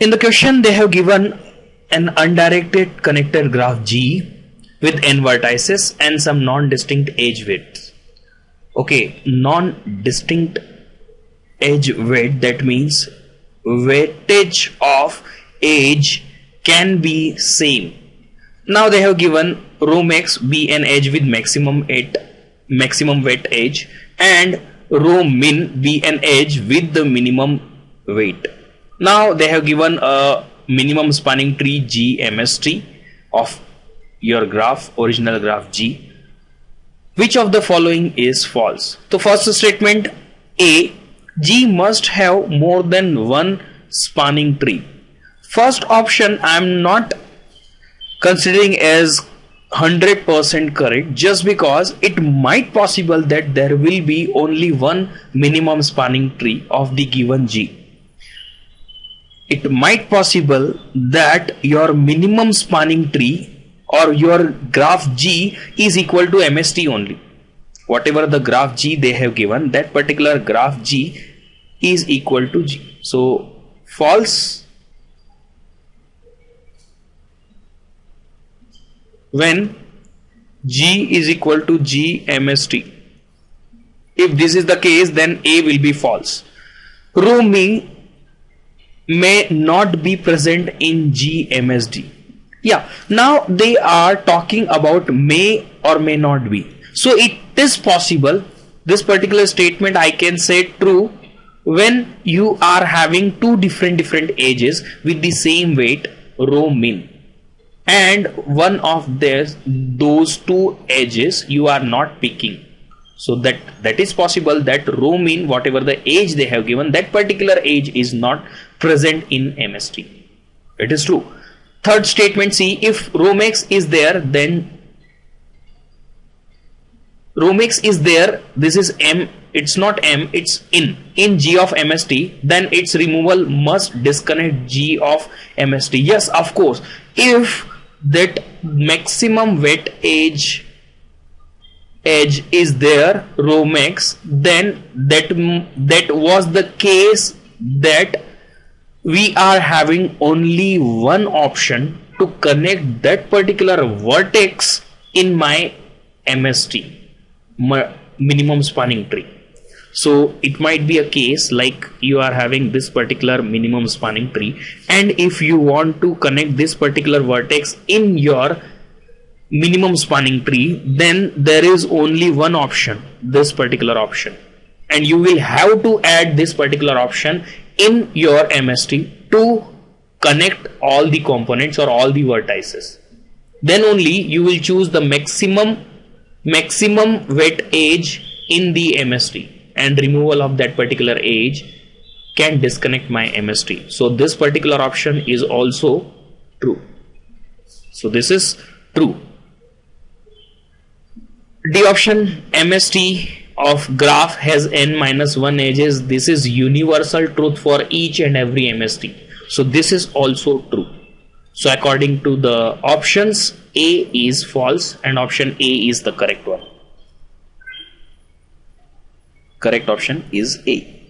In the question, they have given an undirected connected graph G with n vertices and some non-distinct edge widths. Okay, non-distinct edge width, that means weightage of edge can be same. Now they have given rho max be an edge with maximum weight edge and rho min be an edge with the minimum weight. Now they have given a minimum spanning tree G MST of your graph, original graph G. Which of the following is false? The first statement, A, G must have more than one spanning tree. First option I am not considering as 100% correct, just because it might possible that there will be only one minimum spanning tree of the given G. It might possible that your minimum spanning tree or your graph G is equal to MST only. Whatever the graph G they have given, that particular graph G is equal to G. So false when G is equal to G MST. If this is the case, then A will be false. Rho min may not be present in G MSD. Yeah, now they are talking about may or may not be. So it is possible, this particular statement I can say true when you are having two different edges with the same weight rho min, and one of those two edges you are not picking. So that is possible that rho min, whatever the edge they have given, that particular edge is not present in MST. It is true. Third statement, C, if rho max is there, then rho max is there, this is M, it's not M, it's in G of MST, then its removal must disconnect G of MST. Yes, of course, if that maximum weight edge is there, rho max, then that was the case that we are having only one option to connect that particular vertex in my MST, minimum spanning tree. So it might be a case like you are having this particular minimum spanning tree, and if you want to connect this particular vertex in your minimum spanning tree, then there is only one option, this particular option, and you will have to add this particular option in your MST to connect all the components or all the vertices. Then only you will choose the maximum weight edge in the MST, and removal of that particular edge can disconnect my MST. So this particular option is also true. So this is true. D option, MST of graph has n-1 edges. This is universal truth for each and every MST. So this is also true. So according to the options, A is false and option A is the correct one. Correct option is A.